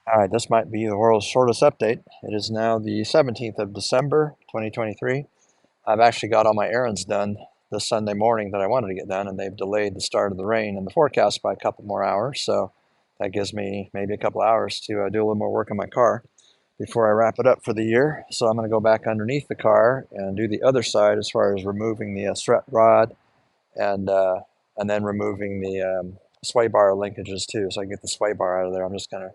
All right, this might be the world's shortest update. It is now the 17th of December, 2023. I've actually got all my errands done this Sunday morning that I wanted to get done, and they've delayed the start of the rain in the forecast by a couple more hours. So that gives me maybe a couple hours to do a little more work on my car before I wrap it up for the year. So I'm going to go back underneath the car and do the other side as far as removing the strut rod and uh, and then removing the sway bar linkages too, so I can get the sway bar out of there. I'm just gonna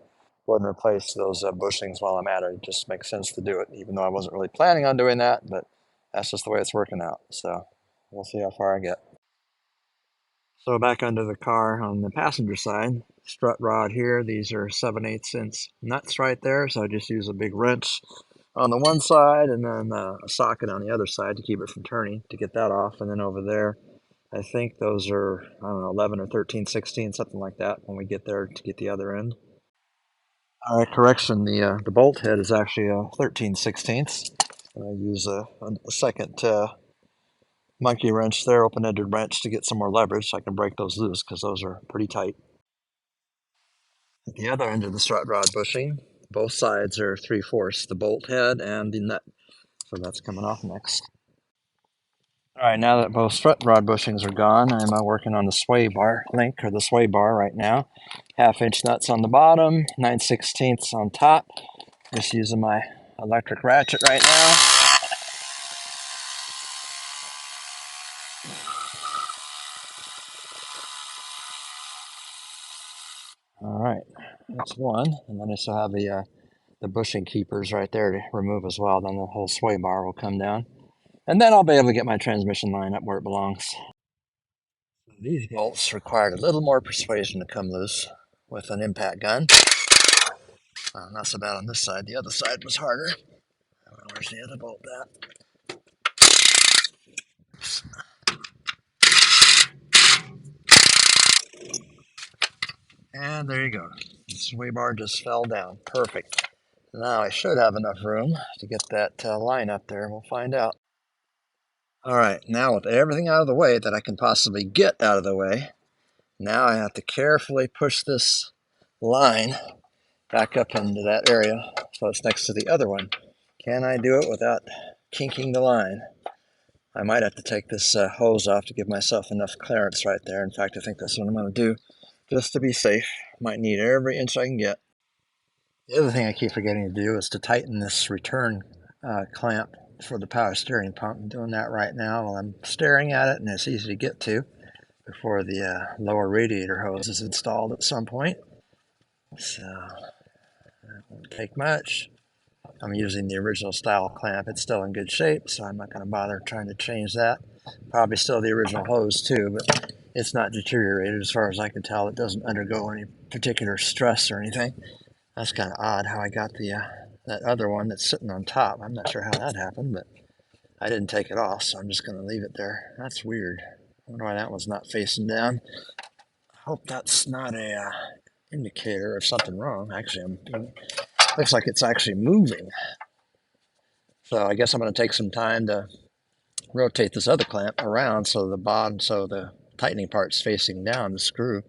go ahead and replace those bushings while I'm at it. It just makes sense to do it, even though I wasn't really planning on doing that, but that's just the way it's working out. So we'll see how far I get. So back under the car on the passenger side, strut rod here. These are 7/8 inch nuts right there. So I just use a big wrench on the one side and then a socket on the other side to keep it from turning to get that off. And then over there, I think those are, I don't know, 11 or 13, 16, something like that when we get there to get the other end. All right, correction, the bolt head is actually a 13/16. I use a second monkey wrench there, open-ended wrench, to get some more leverage so I can break those loose because those are pretty tight. At the other end of the strut rod bushing, both sides are 3/4, the bolt head and the nut. So that's coming off next. All right, now that both strut rod bushings are gone, I'm working on the sway bar link, or the sway bar right now. 1/2 inch nuts on the bottom, 9/16 on top. Just using my electric ratchet right now. All right, that's one. And then I still have the bushing keepers right there to remove as well. Then the whole sway bar will come down. And then I'll be able to get my transmission line up where it belongs. These bolts required a little more persuasion to come loose with an impact gun. Not so bad on this side. The other side was harder. Where's the other bolt at? And there you go. The sway bar just fell down. Perfect. Now I should have enough room to get that line up there. We'll find out. All right, now with everything out of the way that I can possibly get out of the way, now I have to carefully push this line back up into that area so it's next to the other one. Can I do it without kinking the line? I might have to take this hose off to give myself enough clearance right there. In fact, I think that's what I'm going to do just to be safe. Might need every inch I can get. The other thing I keep forgetting to do is to tighten this return clamp for the power steering pump. I'm doing that right now while I'm staring at it, and it's easy to get to before the lower radiator hose is installed at some point. So that won't take much. I'm using the original style clamp. It's still in good shape, so I'm not going to bother trying to change that. Probably still the original hose too, but it's not deteriorated as far as I can tell. It doesn't undergo any particular stress or anything. That's kind of odd how I got the that other one that's sitting on top. I'm not sure how that happened, but I didn't take it off, so I'm just going to leave it there. That's weird. I wonder why that one's not facing down. I hope that's not a indicator of something wrong. Actually, looks like it's actually moving. So I guess I'm going to take some time to rotate this other clamp around so the bottom, so the tightening part's facing down the screw.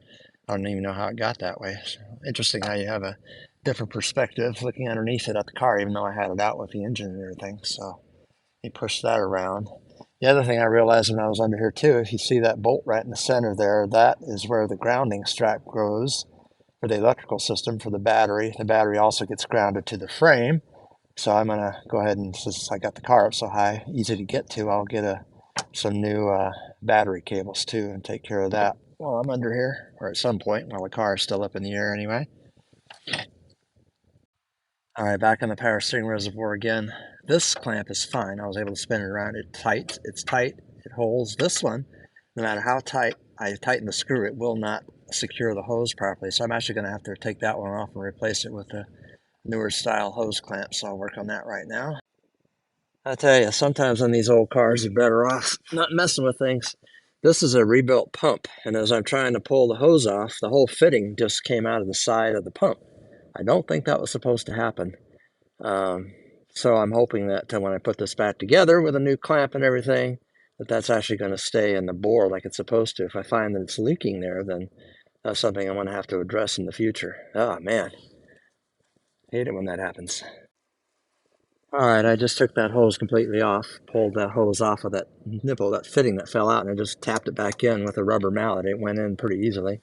I don't even know how it got that way. So interesting how you have a different perspective looking underneath it at the car, even though I had it out with the engine and everything. So he pushed that around. The other thing I realized when I was under here too, if you see that bolt right in the center there, that is where the grounding strap goes for the electrical system for the battery. The battery also gets grounded to the frame. So I'm gonna go ahead and, since I got the car up so high, easy to get to, I'll get some new battery cables too and take care of that while I'm under here, or at some point while the car is still up in the air anyway. All right, back on the power steering reservoir again. This clamp is fine. I was able to spin it around. It's tight. It holds. This one, no matter how tight I tighten the screw, it will not secure the hose properly. So I'm actually going to have to take that one off and replace it with a newer style hose clamp. So I'll work on that right now. I tell you, sometimes on these old cars, you're better off not messing with things. This is a rebuilt pump, and as I'm trying to pull the hose off, the whole fitting just came out of the side of the pump. I don't think that was supposed to happen. Um, so I'm hoping that when I put this back together with a new clamp and everything, that's actually going to stay in the bore like it's supposed to. If I find that it's leaking there, then that's something I'm going to have to address in the future. Oh, man. Hate it when that happens. All right, I just took that hose completely off, pulled that hose off of that nipple, that fitting that fell out, and I just tapped it back in with a rubber mallet. It went in pretty easily.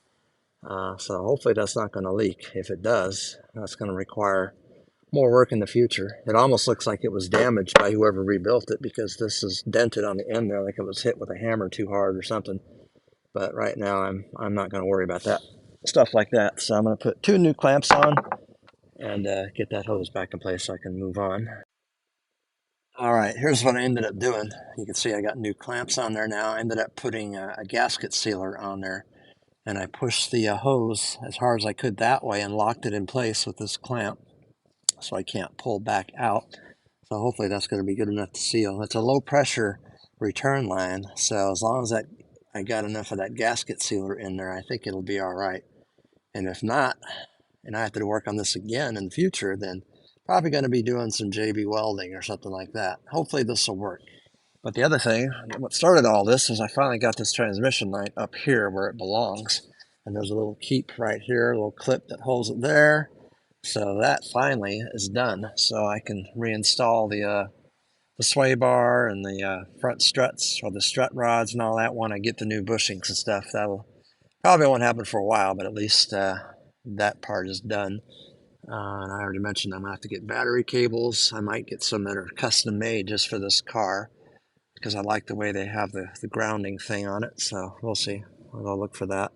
So hopefully that's not going to leak. If it does, that's going to require more work in the future. It almost looks like it was damaged by whoever rebuilt it because this is dented on the end there like it was hit with a hammer too hard or something. But right now I'm not going to worry about that stuff like that. So I'm going to put 2 new clamps on and get that hose back in place so I can move on. All right, here's what I ended up doing. You can see I got new clamps on there now. I ended up putting a gasket sealer on there, and I pushed the hose as hard as I could that way and locked it in place with this clamp so I can't pull back out. So hopefully that's going to be good enough to seal. It's a low pressure return line, so as long as that I got enough of that gasket sealer in there, I think it'll be all right. And if not, and I have to work on this again in the future, then probably going to be doing some JB welding or something like that. Hopefully this will work. But the other thing, what started all this is I finally got this transmission line up here where it belongs. And there's a little keep right here, a little clip that holds it there. So that finally is done. So I can reinstall the sway bar and the front struts or the strut rods and all that when I get the new bushings and stuff. That'll probably won't happen for a while, but at least that part is done. And I already mentioned I'm going to have to get battery cables. I might get some that are custom made just for this car because I like the way they have the grounding thing on it. So we'll see. I'll look for that.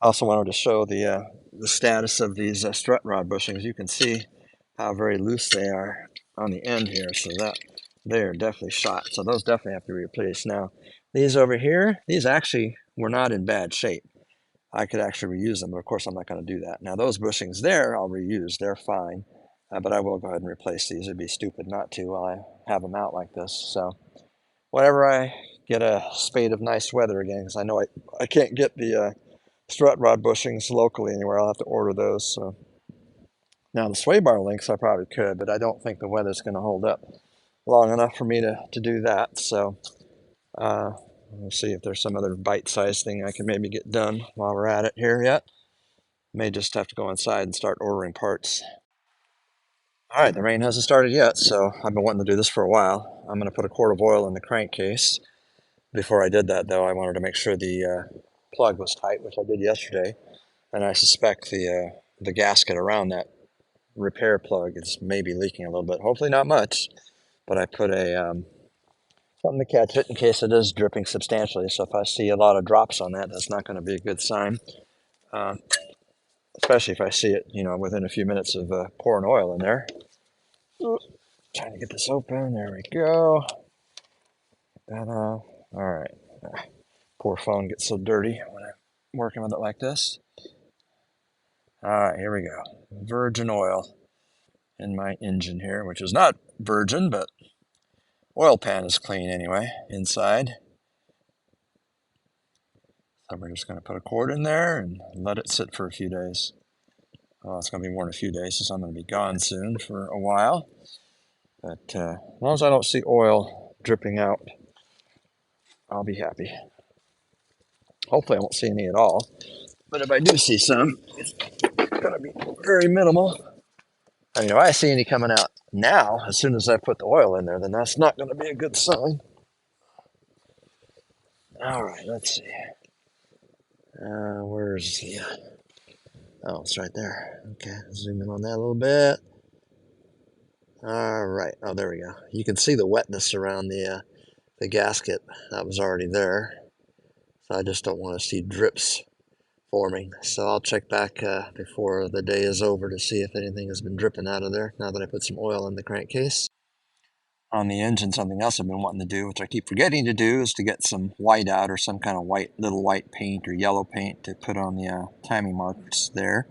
I also wanted to show the status of these strut rod bushings. You can see how very loose they are on the end here. So that they are definitely shot. So those definitely have to be replaced. Now, these over here, these actually were not in bad shape. I could actually reuse them, but of course I'm not going to do that. Now those bushings there, I'll reuse. They're fine, but I will go ahead and replace these. It'd be stupid not to while I have them out like this. So whenever I get a spate of nice weather again, because I know I can't get the strut rod bushings locally anywhere. I'll have to order those. So now the sway bar links I probably could, but I don't think the weather's going to hold up long enough for me to do that. So we'll see if there's some other bite-sized thing I can maybe get done while we're at it here yet. May just have to go inside and start ordering parts. All right, the rain hasn't started yet, so I've been wanting to do this for a while. I'm going to put a quart of oil in the crankcase. Before I did that, though, I wanted to make sure the plug was tight, which I did yesterday. And I suspect the gasket around that repair plug is maybe leaking a little bit. Hopefully not much, but I put a something to catch it in case it is dripping substantially. So if I see a lot of drops on that, that's not going to be a good sign. Uh, Especially if I see it, within a few minutes of pouring oil in there. Trying to get this open. There we go. That off. All right. Poor phone gets so dirty when I'm working with it like this. All right, here we go. Virgin oil in my engine here, which is not virgin, but oil pan is clean anyway inside. So we're just going to put a quart in there and let it sit for a few days. Well, it's going to be more than a few days since I'm going to be gone soon for a while. But as long as I don't see oil dripping out, I'll be happy. Hopefully I won't see any at all. But if I do see some, it's going to be very minimal. I mean, if I see any coming out now, as soon as I put the oil in there, then that's not going to be a good sign. All right, let's see. Where's the... Oh, it's right there. Okay, zoom in on that a little bit. All right. Oh, there we go. You can see the wetness around the gasket. That was already there. So I just don't want to see drips forming. So I'll check back before the day is over to see if anything has been dripping out of there now that I put some oil in the crankcase. On the engine, something else I've been wanting to do, which I keep forgetting to do, is to get some white out or some kind of little white paint or yellow paint to put on the timing marks there.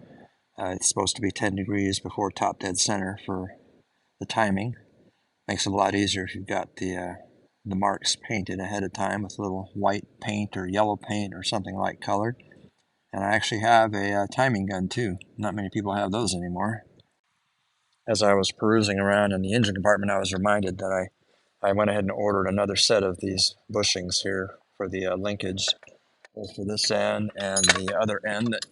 It's supposed to be 10 degrees before top dead center for the timing. Makes it a lot easier if you've got the marks painted ahead of time with a little white paint or yellow paint or something like colored. And I actually have a timing gun too. Not many people have those anymore. As I was perusing around in the engine compartment, I was reminded that I went ahead and ordered another set of these bushings here for the linkage, both for this end and the other end that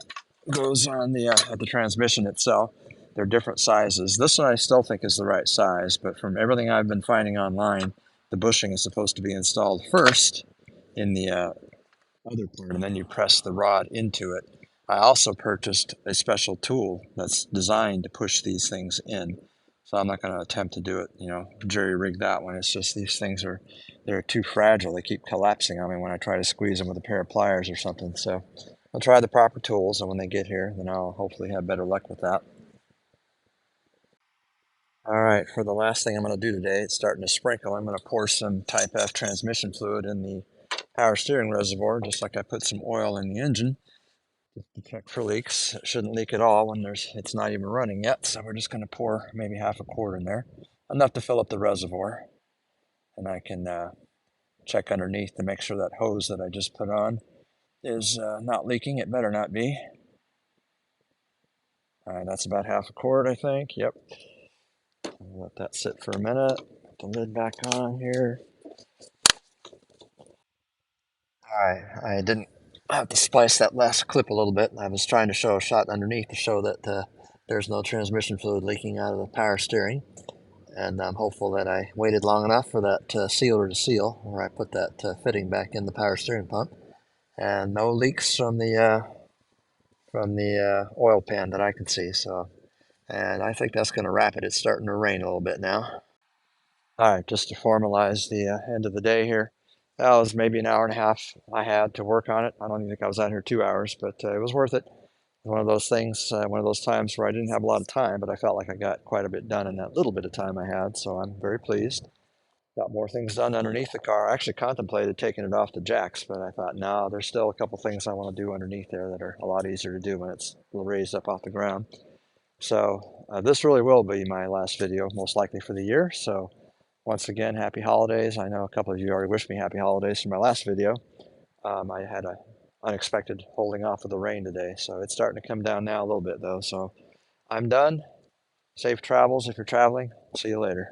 goes on the at the transmission itself. They're different sizes. This one I still think is the right size, but from everything I've been finding online, the bushing is supposed to be installed first in the other part, and then you press the rod into it. I also purchased a special tool that's designed to push these things in. So I'm not going to attempt to do it, jerry rig that one. It's just these things they're too fragile. They keep collapsing on me when I try to squeeze them with a pair of pliers or something. So I'll try the proper tools, and when they get here, then I'll hopefully have better luck with that. All right, for the last thing I'm going to do today, it's starting to sprinkle. I'm going to pour some Type F transmission fluid in the power steering reservoir, just like I put some oil in the engine to check for leaks. It shouldn't leak at all when it's not even running yet, so we're just going to pour maybe half a quart in there, enough to fill up the reservoir, and I can check underneath to make sure that hose that I just put on is not leaking. It better not be. All right, that's about half a quart, I think. Yep. I'll let that sit for a minute. Put the lid back on here. All right, I didn't have to splice that last clip a little bit. I was trying to show a shot underneath to show that there's no transmission fluid leaking out of the power steering. And I'm hopeful that I waited long enough for that sealer to seal, where I put that fitting back in the power steering pump, and no leaks from the oil pan that I can see. So, and I think that's going to wrap it. It's starting to rain a little bit now. All right, just to formalize the end of the day here. That was maybe an hour and a half I had to work on it. I don't even think I was out here 2 hours, but it was worth it. One of those things, one of those times where I didn't have a lot of time, but I felt like I got quite a bit done in that little bit of time I had, so I'm very pleased. Got more things done underneath the car. I actually contemplated taking it off the jacks, but I thought, no, there's still a couple things I want to do underneath there that are a lot easier to do when it's raised up off the ground. So this really will be my last video, most likely for the year. So once again, happy holidays. I know a couple of you already wished me happy holidays for my last video. I had a unexpected holding off of the rain today, so it's starting to come down now a little bit though. So I'm done. Safe travels if you're traveling. See you later.